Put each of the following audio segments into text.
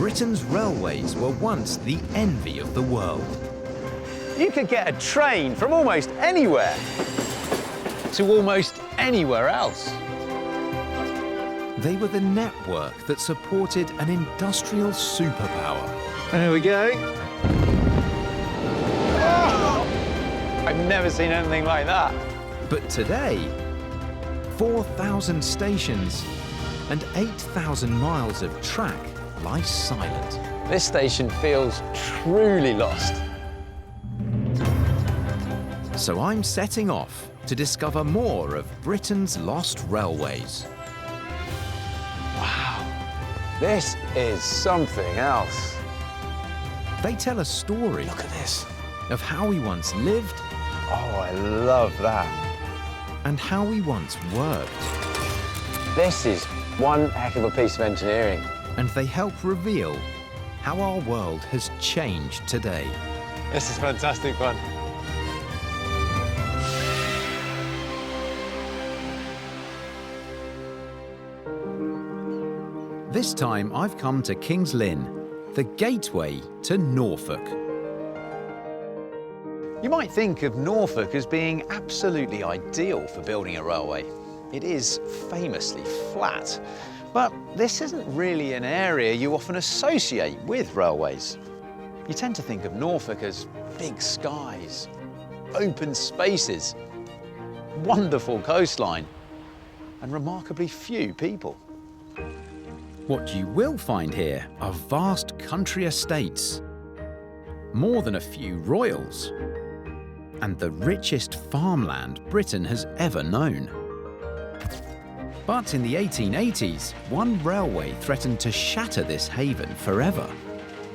Britain's railways were once the envy of the world. You could get a train from almost anywhere to almost anywhere else. They were the network that supported an industrial superpower. There we go. Oh! I've never seen anything like that. But today, 4,000 stations and 8,000 miles of track lie silent. This station feels truly lost. So I'm setting off to discover more of Britain's lost railways. Wow, this is something else. They tell a story. Look at this. Of how we once lived. Oh, I love that. And how we once worked. This is one heck of a piece of engineering. And they help reveal how our world has changed today. This is fantastic fun. This time I've come to King's Lynn, the gateway to Norfolk. You might think of Norfolk as being absolutely ideal for building a railway. It is famously flat, but this isn't really an area you often associate with railways. You tend to think of Norfolk as big skies, open spaces, wonderful coastline, and remarkably few people. What you will find here are vast country estates, more than a few royals, and the richest farmland Britain has ever known. But in the 1880s, one railway threatened to shatter this haven forever.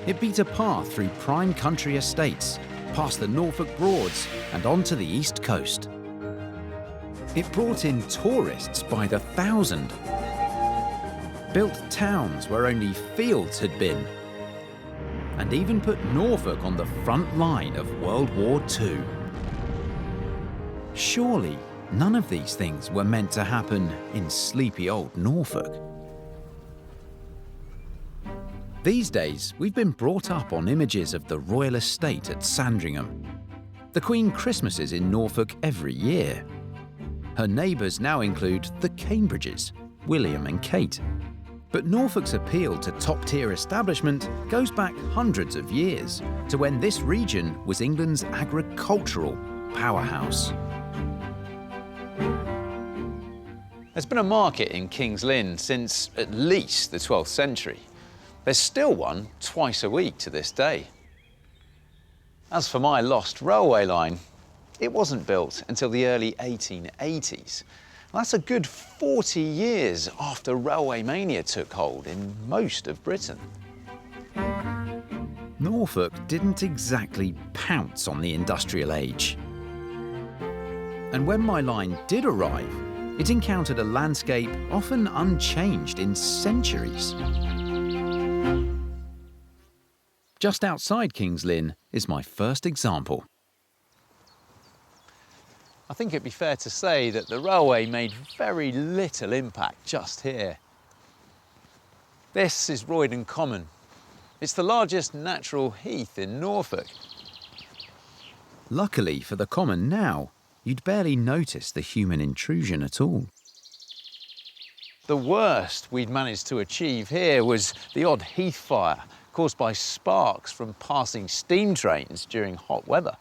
It beat a path through prime country estates, past the Norfolk Broads and onto the east coast. It brought in tourists by the thousand, built towns where only fields had been, and even put Norfolk on the front line of World War II. Surely, none of these things were meant to happen in sleepy old Norfolk. These days, we've been brought up on images of the royal estate at Sandringham. The Queen Christmases in Norfolk every year. Her neighbours now include the Cambridges, William and Kate. But Norfolk's appeal to top-tier establishment goes back hundreds of years to when this region was England's agricultural powerhouse. There's been a market in King's Lynn since at least the 12th century. There's still one twice a week to this day. As for my lost railway line, it wasn't built until the early 1880s. That's a good 40 years after railway mania took hold in most of Britain. Norfolk didn't exactly pounce on the industrial age. And when my line did arrive, it encountered a landscape often unchanged in centuries. Just outside King's Lynn is my first example. I think it'd be fair to say that the railway made very little impact just here. This is Roydon Common. It's the largest natural heath in Norfolk. Luckily for the common now, you'd barely notice the human intrusion at all. The worst we'd managed to achieve here was the odd heath fire caused by sparks from passing steam trains during hot weather.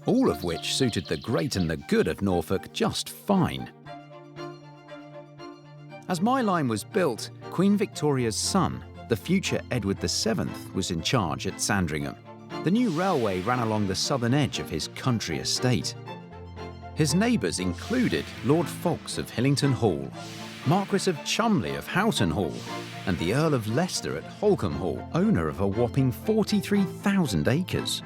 All of which suited the great and the good of Norfolk just fine. As my line was built, Queen Victoria's son, the future Edward VII, was in charge at Sandringham. The new railway ran along the southern edge of his country estate. His neighbours included Lord Fawkes of Hillington Hall, Marquess of Cholmondeley of Houghton Hall, and the Earl of Leicester at Holcombe Hall, owner of a whopping 43,000 acres.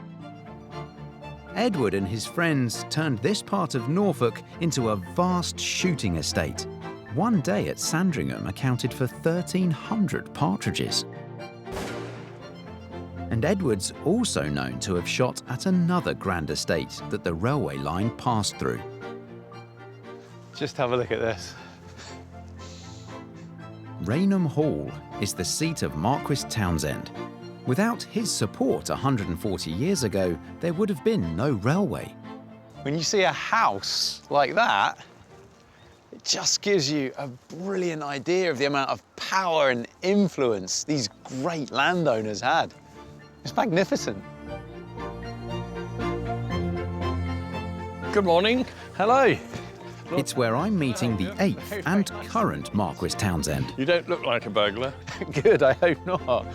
Edward and his friends turned this part of Norfolk into a vast shooting estate. One day at Sandringham accounted for 1,300 partridges. And Edward's also known to have shot at another grand estate that the railway line passed through. Just have a look at this. Rainham Hall is the seat of Marquis Townshend. Without his support 140 years ago, there would have been no railway. When you see a house like that, it just gives you a brilliant idea of the amount of power and influence these great landowners had. It's magnificent. Good morning. Hello. It's where I'm meeting the 8th and current Marquis Townshend. You don't look like a burglar. Good, I hope not.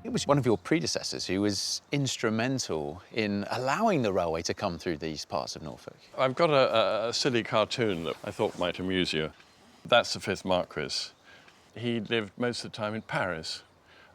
It was one of your predecessors who was instrumental in allowing the railway to come through these parts of Norfolk. I've got a silly cartoon that I thought might amuse you. That's the 5th Marquis. He lived most of the time in Paris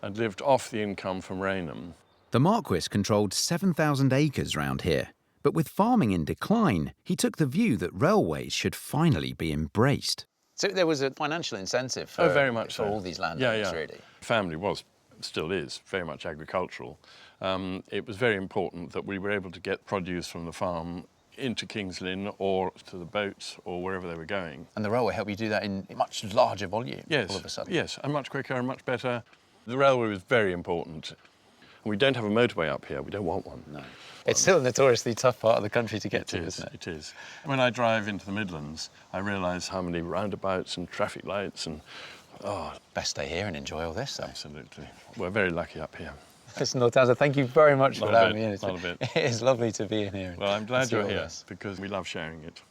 and lived off the income from Rainham. The Marquis controlled 7,000 acres round here, but with farming in decline, he took the view that railways should finally be embraced. So there was a financial incentive for, very much for so. all these landowners, really. Family was, still is, very much agricultural. It was very important that we were able to get produce from the farm into King's Lynn or to the boats or wherever they were going. And the railway helped you do that in much larger volume, Yes, all of a sudden. yes, and much quicker and much better. The railway was very important. We don't have a motorway up here. We don't want one. No. It's still a notoriously tough part of the country to get to, isn't it? It is. When I drive into the Midlands, I realise how many roundabouts and traffic lights and, Best stay here and enjoy all this, though. absolutely. We're very lucky up here. Listen, Lord Townsend, thank you very much for Not a allowing bit, me in. not a bit. It is lovely to be in here. Well, I'm glad see you're all here this. because we love sharing it.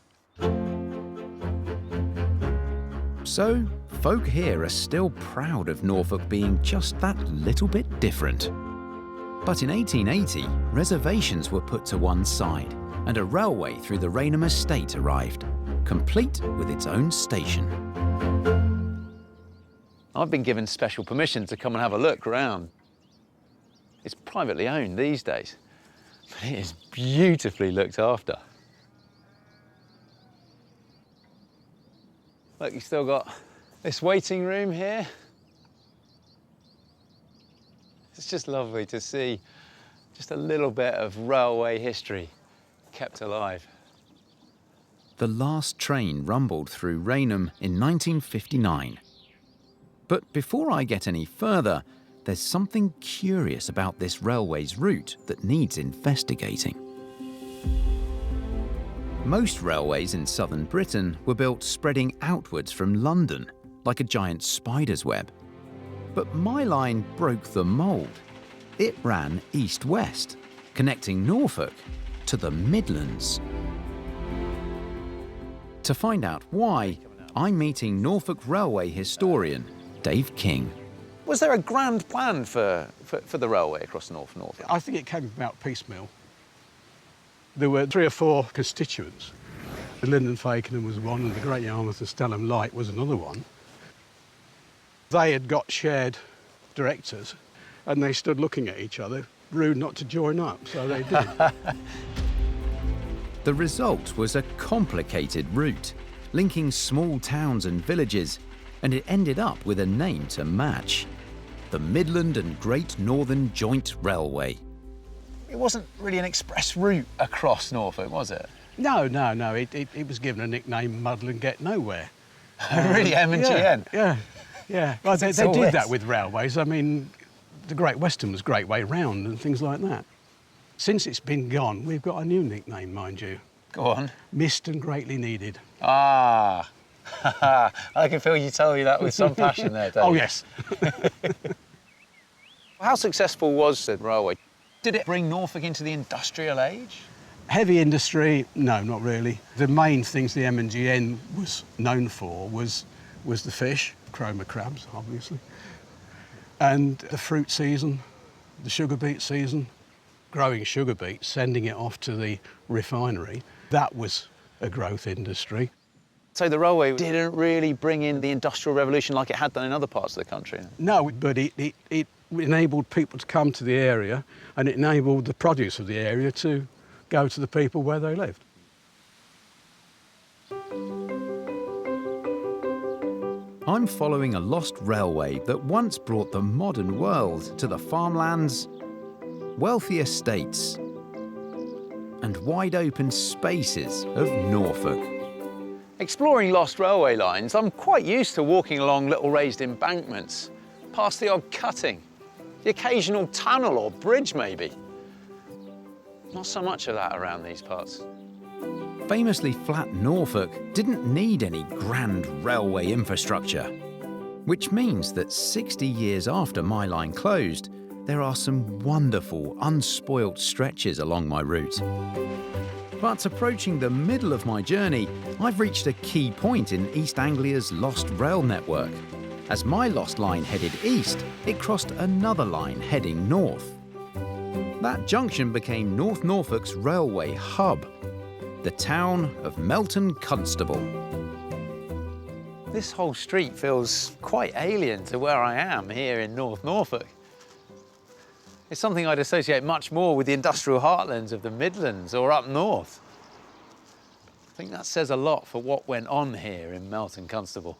So, folk here are still proud of Norfolk being just that little bit different. But in 1880, reservations were put to one side, and a railway through the Rainham estate arrived, complete with its own station. I've been given special permission to come and have a look around. It's privately owned these days, but it is beautifully looked after. Look, you've still got this waiting room here. It's just lovely to see just a little bit of railway history kept alive. The last train rumbled through Rainham in 1959. But before I get any further, there's something curious about this railway's route that needs investigating. Most railways in southern Britain were built spreading outwards from London, like a giant spider's web. But my line broke the mould. It ran east-west, connecting Norfolk to the Midlands. To find out why, I'm meeting Norfolk Railway historian Dave King. Was there a grand plan for the railway across North Norfolk? I think it came about piecemeal. There were 3 or 4 constituents. The Lynn and Fakenham was one, and the Great Yarmouth and Stelham Light was another one. They had got shared directors, and they stood looking at each other, rude not to join up, so they did. The result was a complicated route, linking small towns and villages, and it ended up with a name to match: the Midland and Great Northern Joint Railway. It wasn't really an express route across Norfolk, was it? No. It was given a nickname, Muddle and Get Nowhere. Really, M&GN? Yeah. Well, they all did this. that with railways. I mean, the Great Western was Great Way Round and things like that. Since it's been gone, we've got a new nickname, mind you. Go on. Missed and greatly needed. Ah. I can feel you telling me that with some passion there, Dave. Oh, yes. How successful was the railway? Did it bring Norfolk into the industrial age? Heavy industry, no, not really. The main things the M&GN was known for was the fish, chroma crabs, obviously, and the fruit season, the sugar beet season, growing sugar beets, sending it off to the refinery. That was a growth industry. So the railway didn't really bring in the industrial revolution like it had done in other parts of the country? No, but it enabled people to come to the area, and it enabled the produce of the area to go to the people where they lived. I'm following a lost railway that once brought the modern world to the farmlands, wealthy estates, and wide open spaces of Norfolk. Exploring lost railway lines, I'm quite used to walking along little raised embankments, past the odd cutting, the occasional tunnel or bridge maybe. Not so much of that around these parts. Famously flat Norfolk didn't need any grand railway infrastructure, which means that 60 years after my line closed, there are some wonderful, unspoilt stretches along my route. But approaching the middle of my journey, I've reached a key point in East Anglia's lost rail network. As my lost line headed east, it crossed another line heading north. That junction became North Norfolk's railway hub, the town of Melton Constable. This whole street feels quite alien to where I am here in North Norfolk. It's something I'd associate much more with the industrial heartlands of the Midlands or up north. I think that says a lot for what went on here in Melton Constable.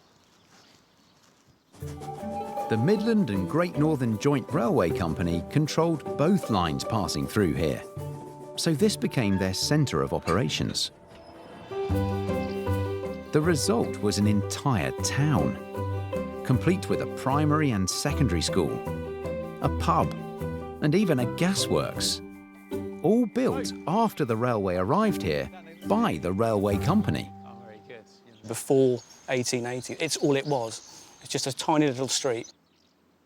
The Midland and Great Northern Joint Railway Company controlled both lines passing through here, so this became their centre of operations. The result was an entire town, complete with a primary and secondary school, a pub, and even a gasworks, all built after the railway arrived here by the railway company. Before 1880, it's all it was. It's just a tiny little street.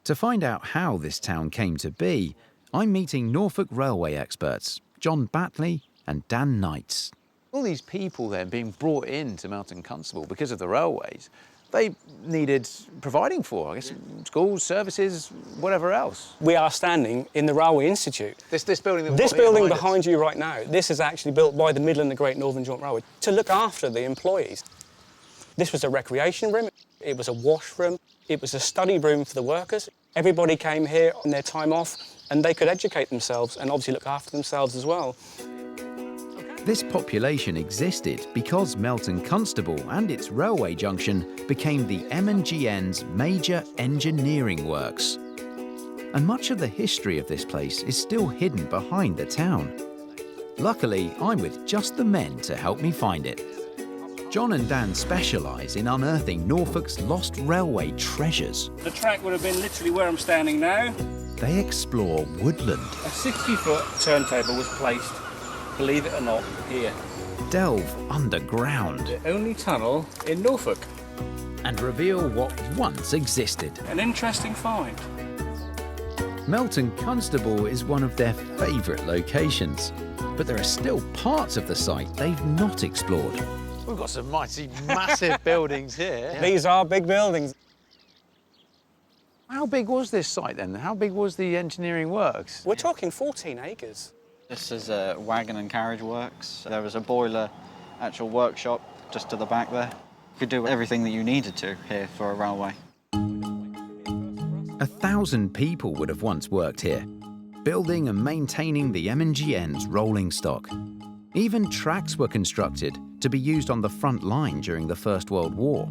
To find out how this town came to be, I'm meeting Norfolk railway experts, John Batley and Dan Knights. All these people then being brought into Melton Constable because of the railways, they needed providing for, I guess, schools, services, whatever else. We are standing in the Railway Institute. This building that we've This got here building behind us. behind you right now, this is actually built by the Midland and Great Northern Joint Railway to look after the employees. This was a recreation room, it was a washroom, it was a study room for the workers. Everybody came here on their time off and they could educate themselves and obviously look after themselves as well. This population existed because Melton Constable and its railway junction became the M&GN's major engineering works. And much of the history of this place is still hidden behind the town. Luckily, I'm with just the men to help me find it. John and Dan specialise in unearthing Norfolk's lost railway treasures. The track would have been literally where I'm standing now. They explore woodland, A 60-foot turntable was placed, believe it or not, here. delve underground, The only tunnel in Norfolk. and reveal what once existed. An interesting find. Melton Constable is one of their favourite locations, but there are still parts of the site they've not explored. We've got some mighty massive buildings here. These are big buildings. How big was this site then? How big was the engineering works? We're talking 14 acres. This is a wagon and carriage works. There was a boiler, actual workshop just to the back there. You could do everything that you needed to here for a railway. 1,000 people would have once worked here, building and maintaining the M&GN's rolling stock. Even tracks were constructed to be used on the front line during the First World War.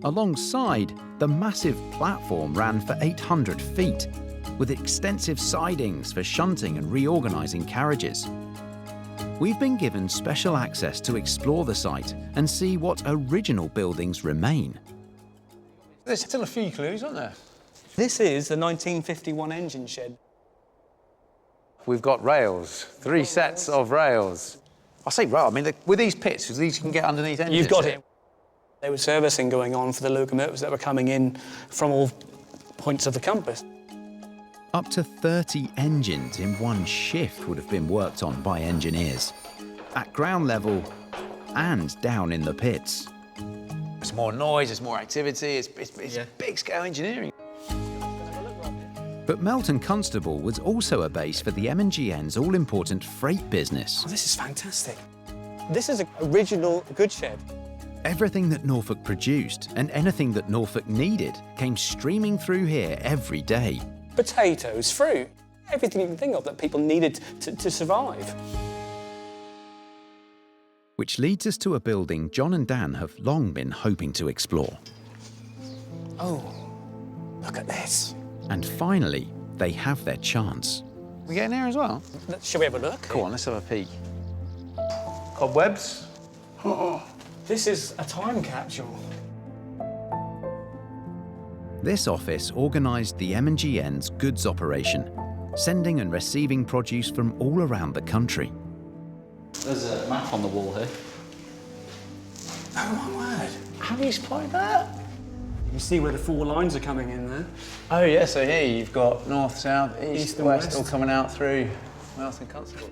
Alongside, the massive platform ran for 800 feet, with extensive sidings for shunting and reorganising carriages. We've been given special access to explore the site and see what original buildings remain. There's still a few clues, aren't there? This is the 1951 engine shed. We've got rails, three sets of rails. I say rail, I mean, with these pits, these can get underneath engines. You've got it. There was servicing going on for the locomotives that were coming in from all points of the compass. Up to 30 engines in one shift would have been worked on by engineers, at ground level and down in the pits. It's more noise, it's more activity, it's big-scale engineering. But Melton Constable was also a base for the M&GN's all-important freight business. Oh, this is fantastic. This is an original goods shed. Everything that Norfolk produced and anything that Norfolk needed came streaming through here every day. Potatoes, fruit, everything you can think of that people needed to survive. Which leads us to a building John and Dan have long been hoping to explore. Oh, look at this. And finally, they have their chance. We get in here as well? Shall we have a look? Go on, let's have a peek. Cobwebs. This is a time capsule. This office organised the M&GN's goods operation, sending and receiving produce from all around the country. There's a map on the wall here. Oh my word. How do you spot that? You can see where the 4 lines are coming in there. Oh yeah, so here you've got north, south, east, and west, west. all coming out through Melton Constable.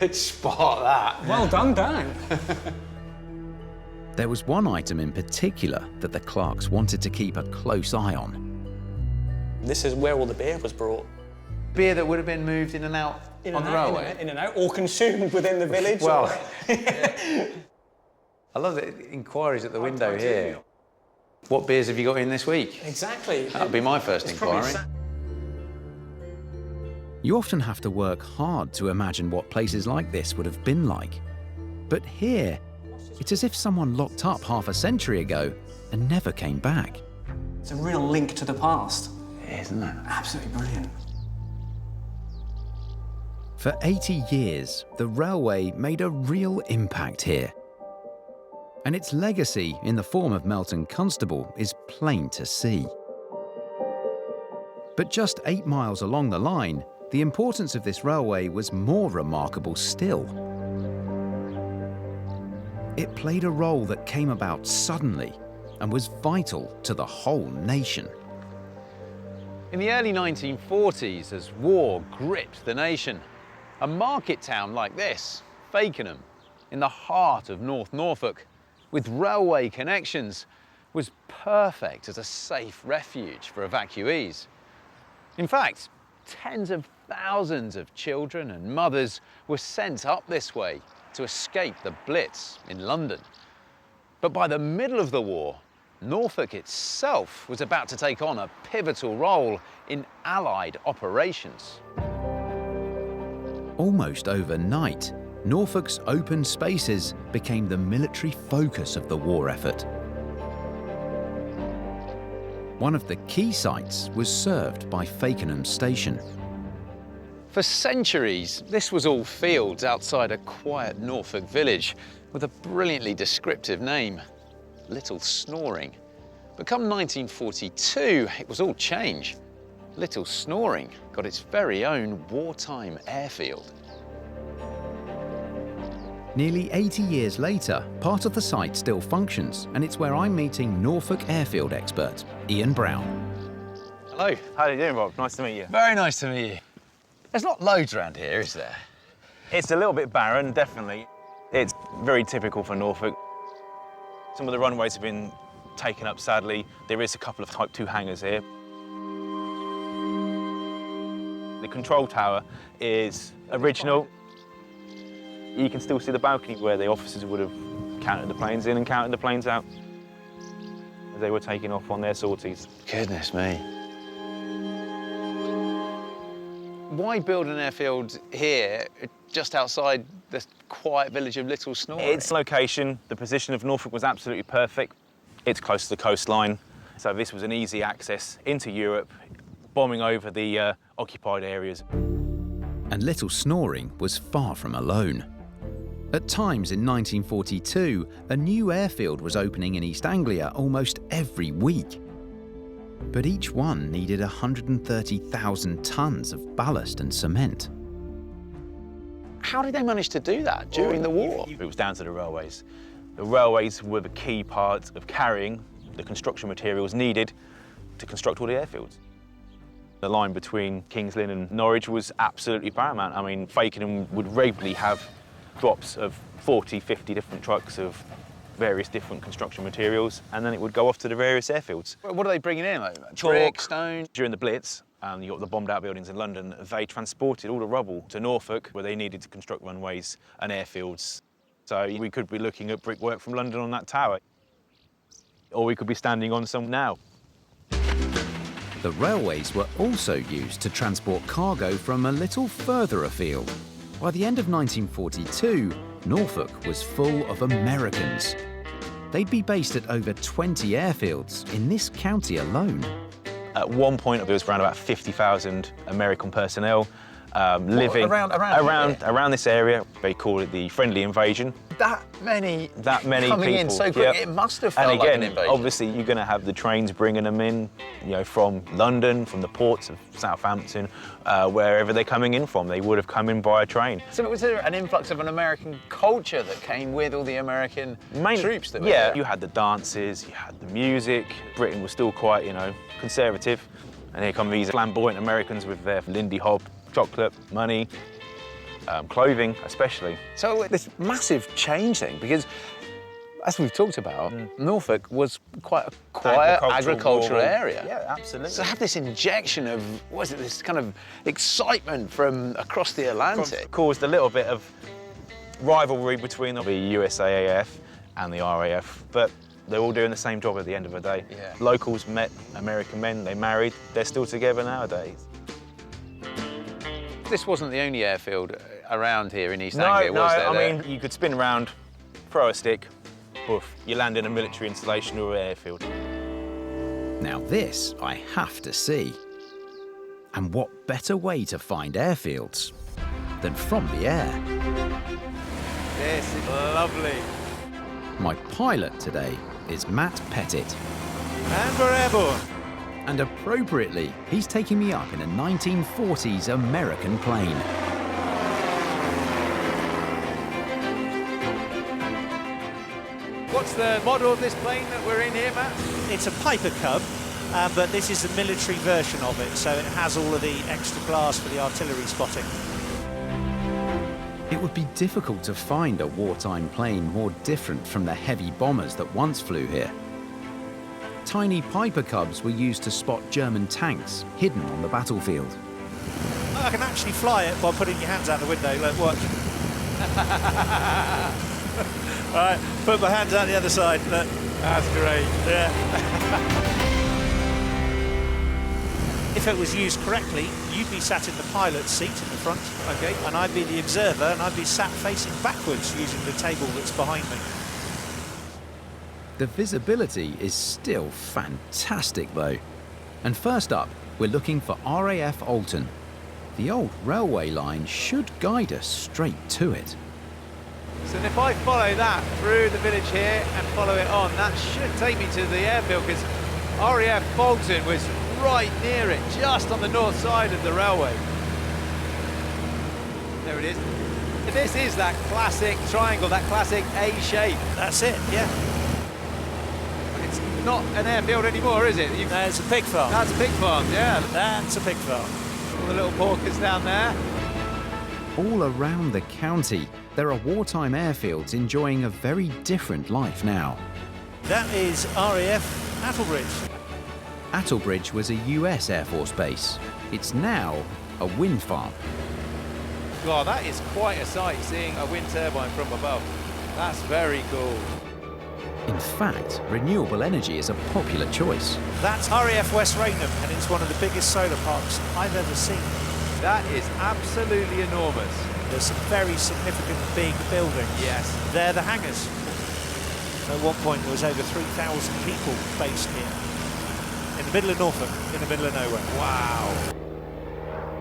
Good spot, that. Well done, Dan. There was one item in particular that the clerks wanted to keep a close eye on. This is where all the beer was brought. Beer that would have been moved in and out on the railway? In and out, or consumed within the village. Well, or... I love the inquiries at the window here. What beers have you got in this week? Exactly. That'd be my first inquiry. You often have to work hard to imagine what places like this would have been like. But here, it's as if someone locked up half a century ago and never came back. It's a real link to the past. Isn't it? Absolutely brilliant. For 80 years, the railway made a real impact here. And its legacy in the form of Melton Constable is plain to see. But just 8 miles along the line, the importance of this railway was more remarkable still. It played a role that came about suddenly and was vital to the whole nation. In the early 1940s, as war gripped the nation, a market town like this, Fakenham, in the heart of North Norfolk, with railway connections, was perfect as a safe refuge for evacuees. In fact, tens of thousands of children and mothers were sent up this way to escape the Blitz in London. But by the middle of the war, Norfolk itself was about to take on a pivotal role in Allied operations. Almost overnight, Norfolk's open spaces became the military focus of the war effort. One of the key sites was served by Fakenham Station. For centuries, this was all fields outside a quiet Norfolk village with a brilliantly descriptive name, Little Snoring. But come 1942, it was all change. Little Snoring got its very own wartime airfield. Nearly 80 years later, part of the site still functions, and it's where I'm meeting Norfolk airfield expert, Ian Brown. Hello. How are you doing, Rob? Nice to meet you. Very nice to meet you. There's not loads around here, is there? It's a little bit barren, definitely. It's very typical for Norfolk. Some of the runways have been taken up, sadly. There is a couple of Type 2 hangars here. The control tower is original. You can still see the balcony where the officers would have counted the planes in and counted the planes out as they were taking off on their sorties. Goodness me. Why build an airfield here, just outside the quiet village of Little Snoring? Its location, the position of Norfolk was absolutely perfect. It's close to the coastline, so this was an easy access into Europe, bombing over the occupied areas. And Little Snoring was far from alone. At times in 1942, a new airfield was opening in East Anglia almost every week. But each one needed 130,000 tonnes of ballast and cement. How did they manage to do that during the war? It was down to the railways. The railways were the key part of carrying the construction materials needed to construct all the airfields. The line between King's Lynn and Norwich was absolutely paramount. I mean, Fakenham would regularly have drops of 40, 50 different trucks of various different construction materials, and then it would go off to the various airfields. What are they bringing in? Like Chalk, brick, stone? During the Blitz, you got the bombed out buildings in London, they transported all the rubble to Norfolk where they needed to construct runways and airfields. So we could be looking at brickwork from London on that tower, or we could be standing on some now. The railways were also used to transport cargo from a little further afield. By the end of 1942, Norfolk was full of Americans. They'd be based at over 20 airfields in this county alone. At one point, there was around about 50,000 American personnel, living around this area. They call it the friendly invasion. That many coming people. in so quick, yep. It must have felt and again, like an invasion. obviously, you're going to have the trains bringing them in, you know, from London, from the ports of Southampton, wherever they're coming in from. They would have come in by a train. So was there an influx of an American culture that came with all the American troops that were Yeah, there? you had the dances, you had the music. Britain was still quite, you know, conservative. And here come these flamboyant Americans with their Lindy Hop, chocolate, money, clothing especially. So this massive change thing, because as we've talked about, Norfolk was quite a quiet agricultural area. Yeah, absolutely. So have this injection of, what is it, this kind of excitement from across the Atlantic. Caused a little bit of rivalry between the USAAF and the RAF, but they're all doing the same job at the end of the day. Yeah. Locals met American men, they married, they're still together nowadays. This wasn't the only airfield around here in East Anglia, No, was there? I mean, you could spin around, throw a stick, poof, you land in a military installation or airfield. Now this I have to see. And what better way to find airfields than from the air? This is lovely. My pilot today is Matt Pettit. And we're airborne. And appropriately, he's taking me up in a 1940s American plane. What's the model of this plane that we're in here, Matt? It's a Piper Cub, but this is the military version of it, so it has all of the extra glass for the artillery spotting. It would be difficult to find a wartime plane more different from the heavy bombers that once flew here. Tiny Piper Cubs were used to spot German tanks hidden on the battlefield. I can actually fly it by putting your hands out the window. Look, watch. All right, put my hands out the other side. Look. That's great. Yeah. If it was used correctly, you'd be sat in the pilot's seat in the front, okay, and I'd be the observer, and I'd be sat facing backwards using the table that's behind me. The visibility is still fantastic though. And first up, we're looking for RAF Alton. The old railway line should guide us straight to it. So if I follow that through the village here and follow it on, that should take me to the airfield, because RAF Bolton was right near it, just on the north side of the railway. There it is. This is that classic triangle, that classic A shape. That's it, yeah. It's not an airfield anymore, is it? No, it's a pig farm. That's a pig farm, yeah. That's a pig farm. All the little porkers down there. All around the county, there are wartime airfields enjoying a very different life now. That is RAF Attlebridge. Attlebridge was a US Air Force base. It's now a wind farm. God, that is quite a sight, seeing a wind turbine from above. That's very cool. In fact, renewable energy is a popular choice. That's RAF West Raynham, and it's one of the biggest solar parks I've ever seen. That is absolutely enormous. There's some very significant big buildings. Yes. They're the hangars. At one point there was over 3,000 people based here. In the middle of Norfolk, in the middle of nowhere. Wow.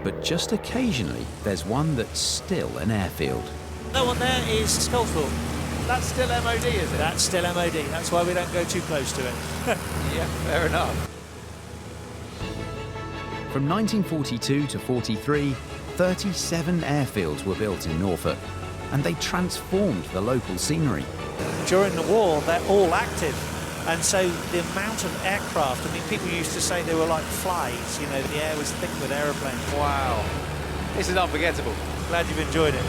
But just occasionally, there's one that's still an airfield. That one there is Skullthorpe. That's still MOD, is it? That's still MOD. That's why we don't go too close to it. Yeah, fair enough. From 1942 to 43, 37 airfields were built in Norfolk, and they transformed the local scenery. During the war, they're all active. And so the amount of aircraft, I mean, people used to say they were like flies, you know, the air was thick with aeroplanes. Wow. This is unforgettable. Glad you've enjoyed it.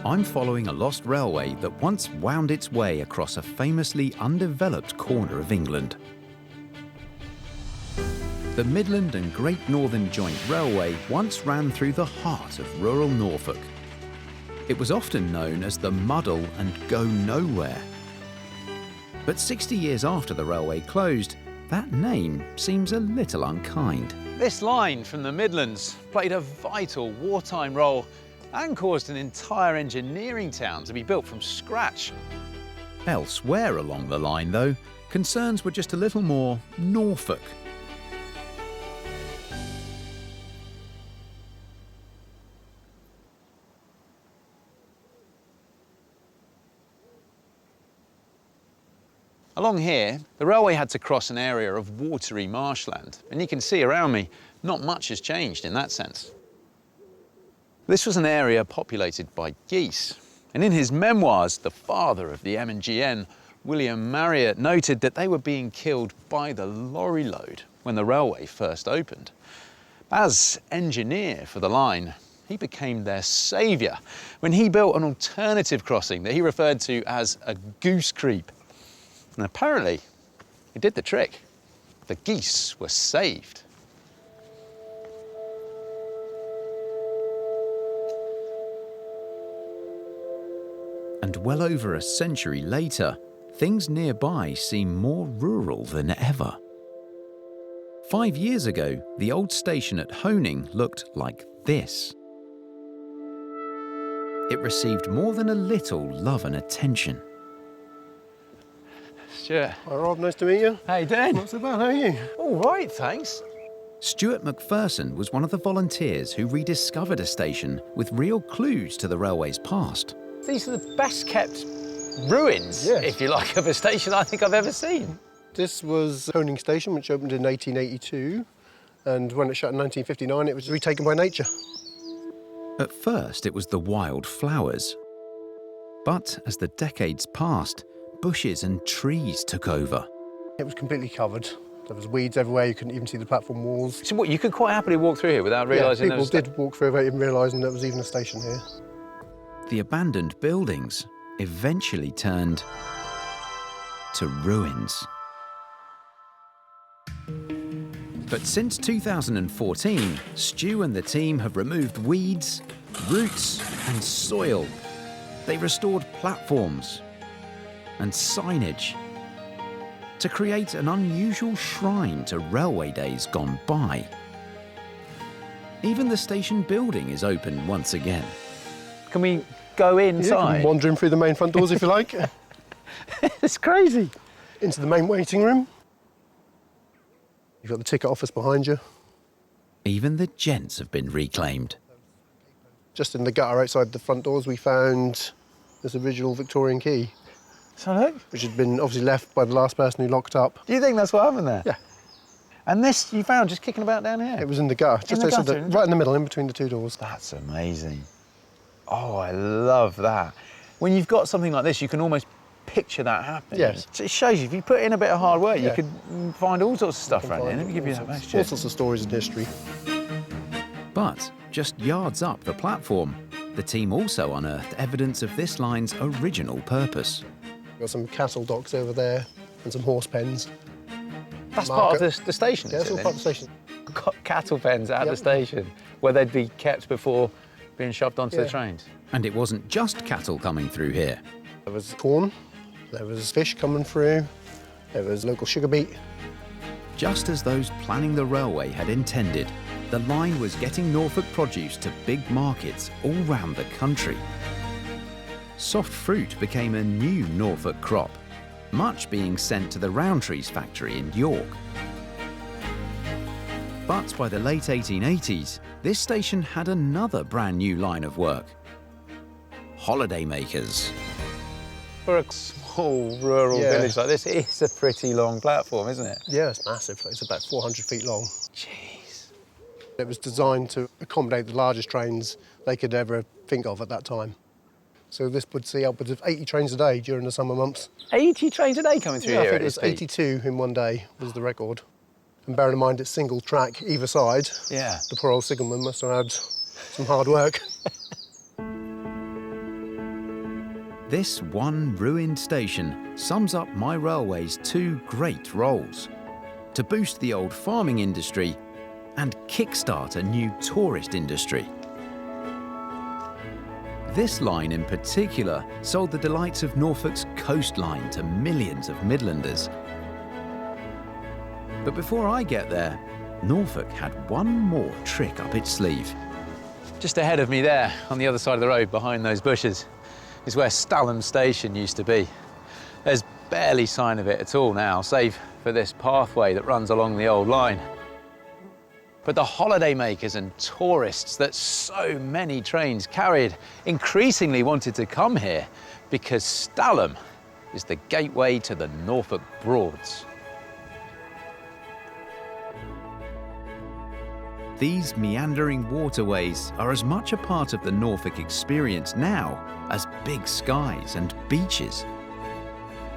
I'm following a lost railway that once wound its way across a famously undeveloped corner of England. The Midland and Great Northern Joint Railway once ran through the heart of rural Norfolk. It was often known as the Muddle and Go Nowhere. But 60 years after the railway closed, that name seems a little unkind. This line from the Midlands played a vital wartime role and caused an entire engineering town to be built from scratch. Elsewhere along the line, though, concerns were just a little more Norfolk. Along here, the railway had to cross an area of watery marshland, and you can see around me, not much has changed in that sense. This was an area populated by geese, and in his memoirs, the father of the M&GN, William Marriott, noted that they were being killed by the lorry load when the railway first opened. As engineer for the line, he became their saviour when he built an alternative crossing that he referred to as a goose creep. And apparently, it did the trick. The geese were saved. And well over a century later, things nearby seem more rural than ever. 5 years ago, the old station at Honing looked like this. It received more than a little love and attention. Stuart. Hi Rob, nice to meet you. How you doing? Not so bad, how are you? All right, thanks. Stuart McPherson was one of the volunteers who rediscovered a station with real clues to the railway's past. These are the best kept ruins, if you like, of a station I think I've ever seen. This was Honing Station, which opened in 1882, and when it shut in 1959, it was retaken by nature. At first, it was the wild flowers. But as the decades passed, bushes and trees took over. It was completely covered. There was weeds everywhere, you couldn't even see the platform walls. So what, you could quite happily walk through here without realising people did walk through without even realising there was even a station here. The abandoned buildings eventually turned to ruins. But since 2014, Stu and the team have removed weeds, roots and soil. They restored platforms and signage to create an unusual shrine to railway days gone by. Even the station building is open once again. Can we go inside? You can wander in through the main front doors if you like. It's crazy. Into the main waiting room. You've got the ticket office behind you. Even the gents have been reclaimed. Just in the gutter outside the front doors, we found this original Victorian key. So look. Which had been obviously left by the last person who locked up. Do you think that's what happened there? Yeah. And this you found just kicking about down here? It was in the gutter, just outside right in the middle, in between the two doors. That's amazing. Oh, I love that. When you've got something like this, you can almost picture that happening. Yes. So it shows you, if you put in a bit of hard work, you could find all sorts of stuff around here. Let me give you that back. All sorts of stories in history. But just yards up the platform, the team also unearthed evidence of this line's original purpose. We've got some cattle docks over there and some horse pens. That's part of the station, Yeah, it's all part of the station. Cattle pens at the station, where they'd be kept before being shoved onto the trains. And it wasn't just cattle coming through here. There was corn, there was fish coming through, there was local sugar beet. Just as those planning the railway had intended, the line was getting Norfolk produce to big markets all round the country. Soft fruit became a new Norfolk crop, much being sent to the Rowntree's factory in York. But by the late 1880s, this station had another brand new line of work: holidaymakers. For a small rural village like this, it's a pretty long platform, isn't it? Yeah, it's massive. It's about 400 feet long. Jeez. It was designed to accommodate the largest trains they could ever think of at that time. So this would see upwards of 80 trains a day during the summer months. 80 trains a day coming through here? I think it was 82 in one day was the record. And bearing in mind it's single track either side, the poor old signalman must have had some hard work. This one ruined station sums up my railway's two great roles: to boost the old farming industry and kickstart a new tourist industry. This line in particular sold the delights of Norfolk's coastline to millions of Midlanders. But before I get there, Norfolk had one more trick up its sleeve. Just ahead of me there, on the other side of the road, behind those bushes, is where Stalham Station used to be. There's barely sign of it at all now, save for this pathway that runs along the old line. But the holidaymakers and tourists that so many trains carried increasingly wanted to come here because Stalham is the gateway to the Norfolk Broads. These meandering waterways are as much a part of the Norfolk experience now as big skies and beaches.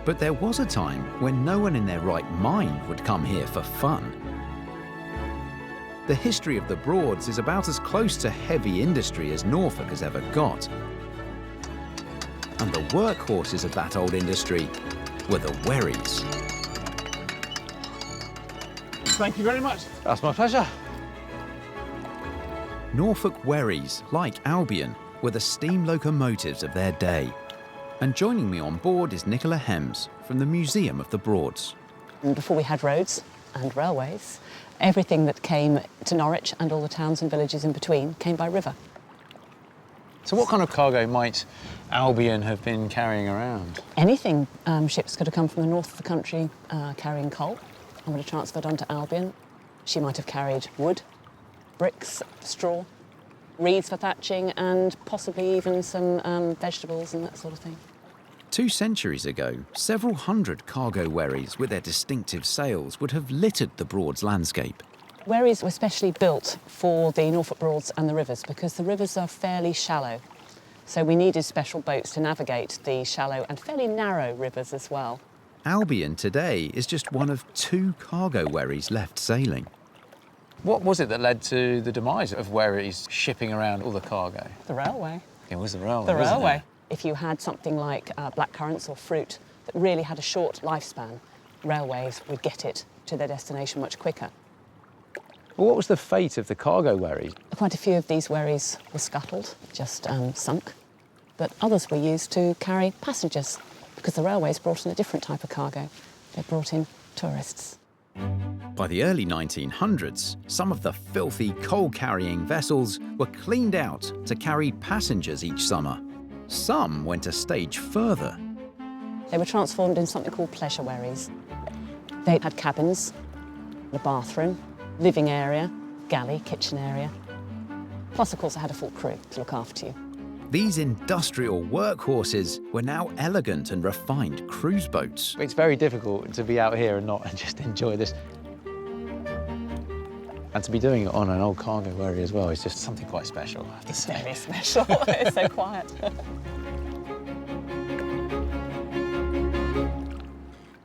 But there was a time when no one in their right mind would come here for fun. The history of the Broads is about as close to heavy industry as Norfolk has ever got. And the workhorses of that old industry were the wherries. Thank you very much. That's my pleasure. Norfolk wherries, like Albion, were the steam locomotives of their day. And joining me on board is Nicola Hems from the Museum of the Broads. Before we had roads and railways, everything that came to Norwich and all the towns and villages in between came by river. So what kind of cargo might Albion have been carrying around? Anything. Ships could have come from the north of the country carrying coal and would have transferred onto Albion. She might have carried wood, bricks, straw, reeds for thatching, and possibly even some vegetables and that sort of thing. 2 centuries ago, several hundred cargo wherries with their distinctive sails would have littered the Broads landscape. Wherries were specially built for the Norfolk Broads and the rivers because the rivers are fairly shallow. So we needed special boats to navigate the shallow and fairly narrow rivers as well. Albion today is just one of 2 cargo wherries left sailing. What was it that led to the demise of wherries shipping around all the cargo? The railway. It was the railway, The wasn't railway. it? If you had something like blackcurrants or fruit that really had a short lifespan, railways would get it to their destination much quicker. Well, what was the fate of the cargo wherries? Quite a few of these wherries were scuttled, just sunk, but others were used to carry passengers because the railways brought in a different type of cargo. They brought in tourists. By the early 1900s, some of the filthy coal-carrying vessels were cleaned out to carry passengers each summer. Some went a stage further. They were transformed in something called pleasure wherries. They had cabins, a bathroom, living area, galley, kitchen area. Plus, of course, I had a full crew to look after you. These industrial workhorses were now elegant and refined cruise boats. It's very difficult to be out here and just enjoy this. And to be doing it on an old cargo wherry as well is just something quite special, I have to say. It's very special. It's so quiet.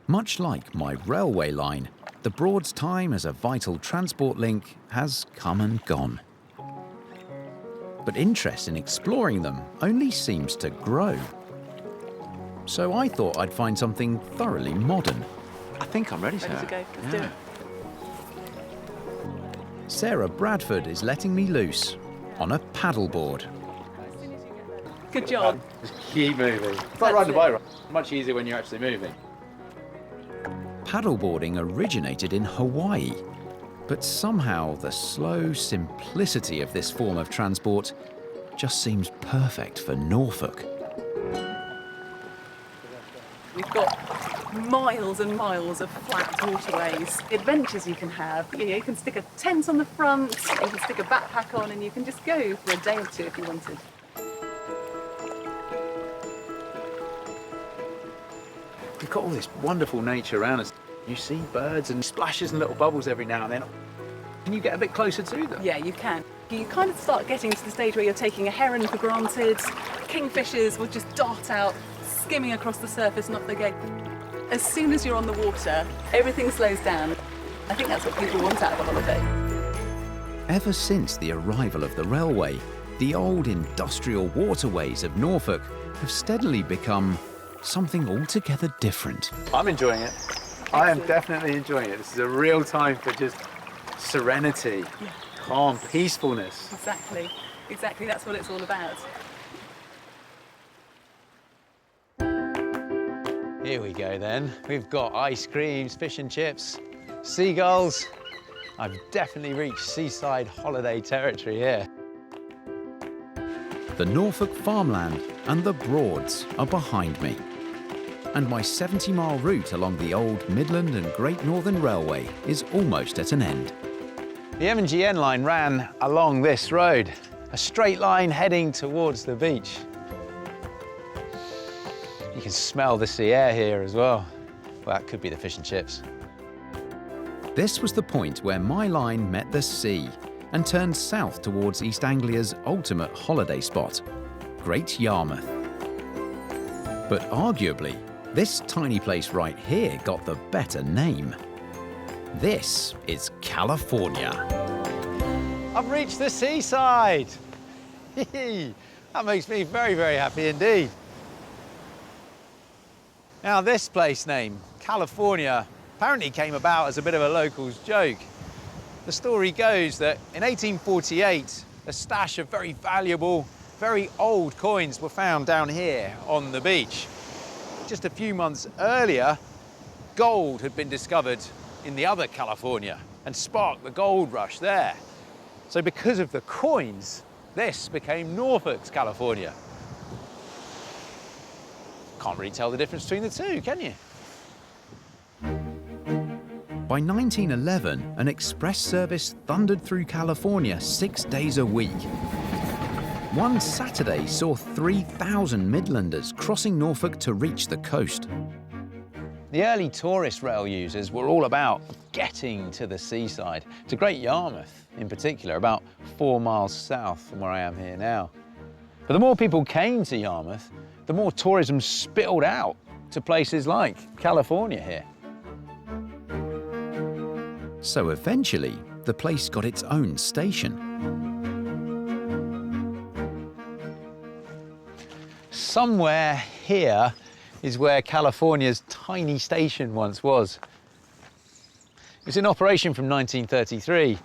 Much like my railway line, the Broads' time as a vital transport link has come and gone. But interest in exploring them only seems to grow. So I thought I'd find something thoroughly modern. I think I'm ready, Ready to go? Let's do it. Sarah Bradford is letting me loose on a paddleboard. Good job. Just keep moving. It's like riding a bike. Much easier when you're actually moving. Paddleboarding originated in Hawaii, but somehow the slow simplicity of this form of transport just seems perfect for Norfolk. We've got miles and miles of flat waterways. Adventures you can have. You can stick a tent on the front, you can stick a backpack on, and you can just go for a day or two if you wanted. We've got all this wonderful nature around us. You see birds and splashes and little bubbles every now and then. Can you get a bit closer to them? Yeah, you can. You kind of start getting to the stage where you're taking a heron for granted. Kingfishers will just dart out, skimming across the surface and off they go. As soon as you're on the water, everything slows down. I think that's what people want out of a holiday. Ever since the arrival of the railway, the old industrial waterways of Norfolk have steadily become something altogether different. I'm enjoying it. I am definitely enjoying it. This is a real time for just serenity, calm, peacefulness. Exactly. Exactly, that's what it's all about. Here we go then. We've got ice creams, fish and chips, seagulls. I've definitely reached seaside holiday territory here. The Norfolk farmland and the Broads are behind me. And my 70-mile route along the old Midland and Great Northern Railway is almost at an end. The M&GN line ran along this road, a straight line heading towards the beach. You can smell the sea air here as well. Well, that could be the fish and chips. This was the point where my line met the sea and turned south towards East Anglia's ultimate holiday spot, Great Yarmouth. But arguably, this tiny place right here got the better name. This is California. I've reached the seaside. That makes me very, very happy indeed. Now, this place name, California, apparently came about as a bit of a local's joke. The story goes that in 1848, a stash of very valuable, very old coins were found down here on the beach. Just a few months earlier, gold had been discovered in the other California and sparked the gold rush there. So because of the coins, this became Norfolk's California. Can't really tell the difference between the two, can you? By 1911, an express service thundered through California 6 days a week. One Saturday saw 3,000 Midlanders crossing Norfolk to reach the coast. The early tourist rail users were all about getting to the seaside, to Great Yarmouth in particular, about 4 miles south from where I am here now. But the more people came to Yarmouth, the more tourism spilled out to places like California here. So eventually, the place got its own station. Somewhere here is where California's tiny station once was. It was in operation from 1933, and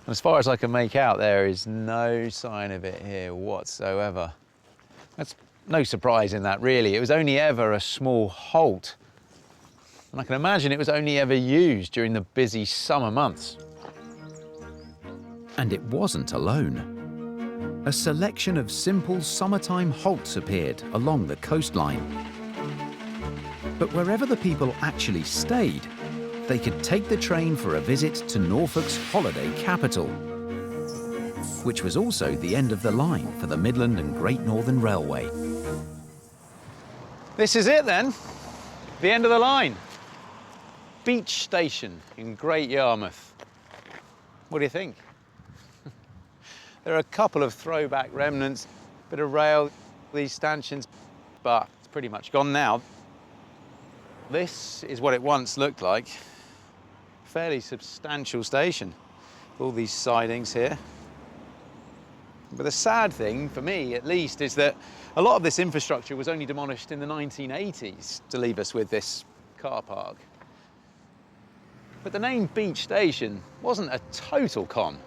as far as I can make out, there is no sign of it here whatsoever. That's no surprise in that, really. It was only ever a small halt, and I can imagine it was only ever used during the busy summer months. And it wasn't alone. A selection of simple summertime halts appeared along the coastline. But wherever the people actually stayed, they could take the train for a visit to Norfolk's holiday capital, which was also the end of the line for the Midland and Great Northern Railway. This is it then, the end of the line. Beach station in Great Yarmouth. What do you think? There are a couple of throwback remnants, bit of rail, these stanchions, but it's pretty much gone now. This is what it once looked like. Fairly substantial station. All these sidings here. But the sad thing, for me at least, is that a lot of this infrastructure was only demolished in the 1980s to leave us with this car park. But the name Beach Station wasn't a total con.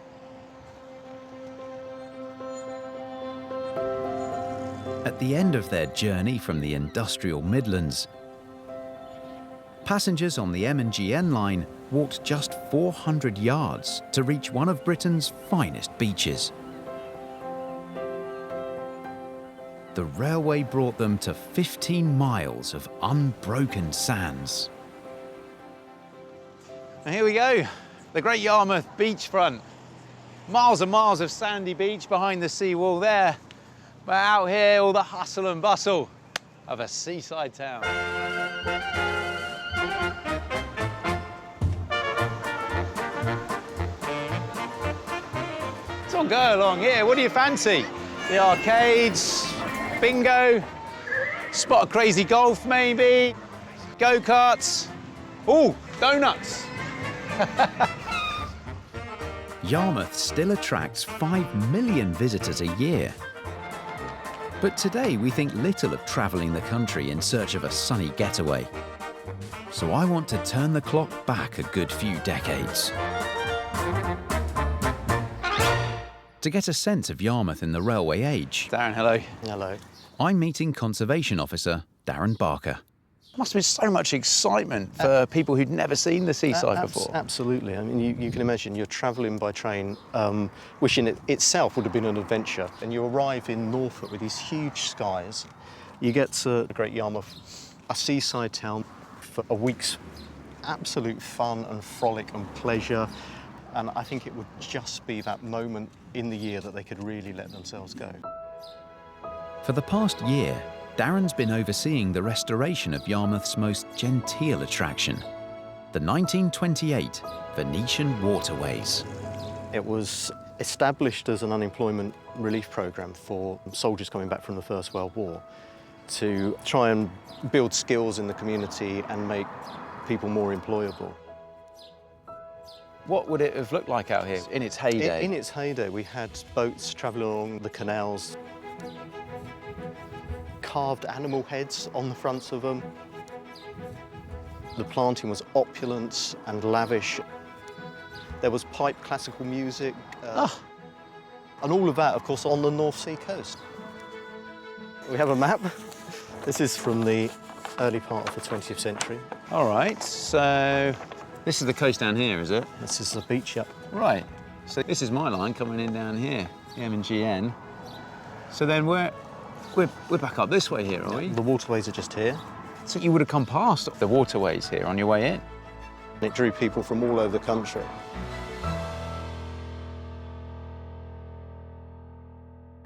At the end of their journey from the industrial Midlands, passengers on the M&GN line walked just 400 yards to reach one of Britain's finest beaches. The railway brought them to 15 miles of unbroken sands. And here we go, the Great Yarmouth beachfront. Miles and miles of sandy beach behind the seawall there. But out here, all the hustle and bustle of a seaside town. So go along here, what do you fancy? The arcades, bingo, spot of crazy golf maybe, go-karts, ooh, donuts. Yarmouth still attracts 5 million visitors a year. But today we think little of travelling the country in search of a sunny getaway. So I want to turn the clock back a good few decades. To get a sense of Yarmouth in the railway age, Darren, hello. Hello. I'm meeting Conservation Officer Darren Barker. Must have been so much excitement for people who'd never seen the Seaside before. Absolutely. I mean, you can imagine you're travelling by train, wishing it itself would have been an adventure. And you arrive in Norfolk with these huge skies. You get to Great Yarmouth, a seaside town, for a week's absolute fun and frolic and pleasure. And I think it would just be that moment in the year that they could really let themselves go. For the past year, Darren's been overseeing the restoration of Yarmouth's most genteel attraction, the 1928 Venetian Waterways. It was established as an unemployment relief programme for soldiers coming back from the First World War to try and build skills in the community and make people more employable. What would it have looked like out here in its heyday? In its heyday, we had boats travelling along the canals, carved animal heads on the fronts of them. The planting was opulent and lavish. There was piped classical music, and all of that, of course, on the North Sea coast. We have a map. This is from the early part of the 20th century. All right, so this is the coast down here, is it? This is the beach, yep. Right, so this is my line coming in down here, the M&GN. So then we're back up this way here, are we? The waterways are just here. So you would have come past the waterways here on your way in? It drew people from all over the country.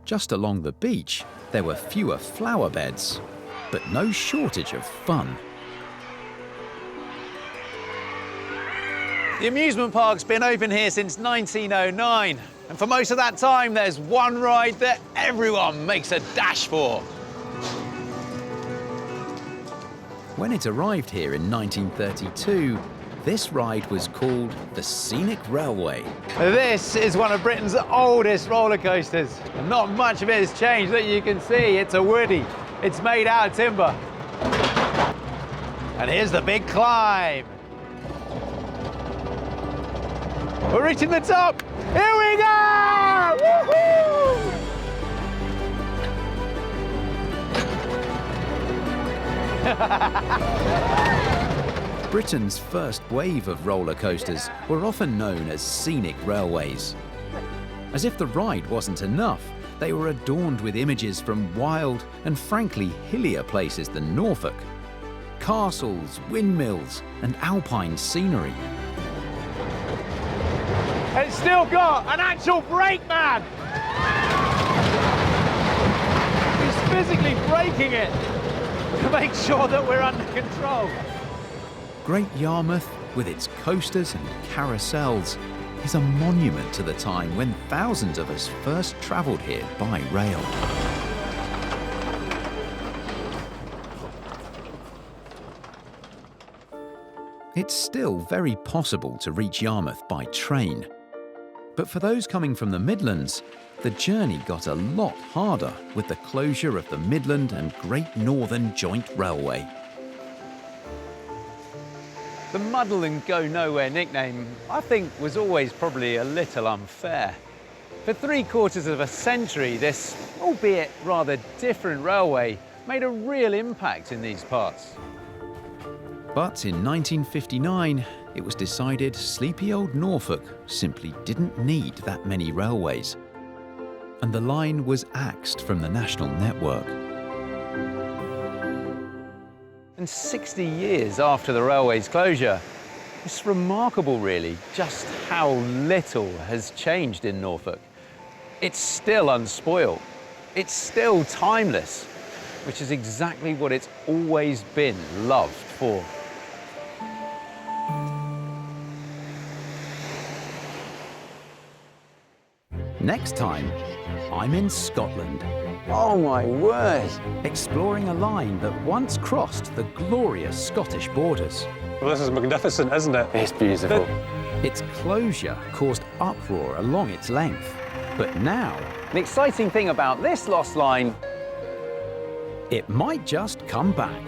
Just along the beach, there were fewer flower beds, but no shortage of fun. The amusement park's been open here since 1909. And for most of that time, there's one ride that everyone makes a dash for. When it arrived here in 1932, this ride was called the Scenic Railway. This is one of Britain's oldest roller coasters. And not much of it has changed that you can see. It's a woody. It's made out of timber. And here's the big climb. We're reaching the top. Here we go! Woohoo! Britain's first wave of roller coasters were often known as scenic railways. As if the ride wasn't enough, they were adorned with images from wild and frankly hillier places than Norfolk. Castles, windmills, and alpine scenery. And it's still got an actual brake man! He's physically braking it to make sure that we're under control. Great Yarmouth, with its coasters and carousels, is a monument to the time when thousands of us first travelled here by rail. It's still very possible to reach Yarmouth by train. But for those coming from the Midlands, the journey got a lot harder with the closure of the Midland and Great Northern Joint Railway. The Muddle and Go Nowhere nickname, I think, was always probably a little unfair. For 3/4 of a century, this, albeit rather different railway, made a real impact in these parts. But in 1959, it was decided sleepy old Norfolk simply didn't need that many railways. And the line was axed from the national network. And 60 years after the railway's closure, it's remarkable really just how little has changed in Norfolk. It's still unspoiled. It's still timeless, which is exactly what it's always been loved for. Next time, I'm in Scotland. Oh my word! Exploring a line that once crossed the glorious Scottish borders. Well, this is magnificent, isn't it? It's beautiful. Its closure caused uproar along its length. But now, The exciting thing about this lost line, it might just come back.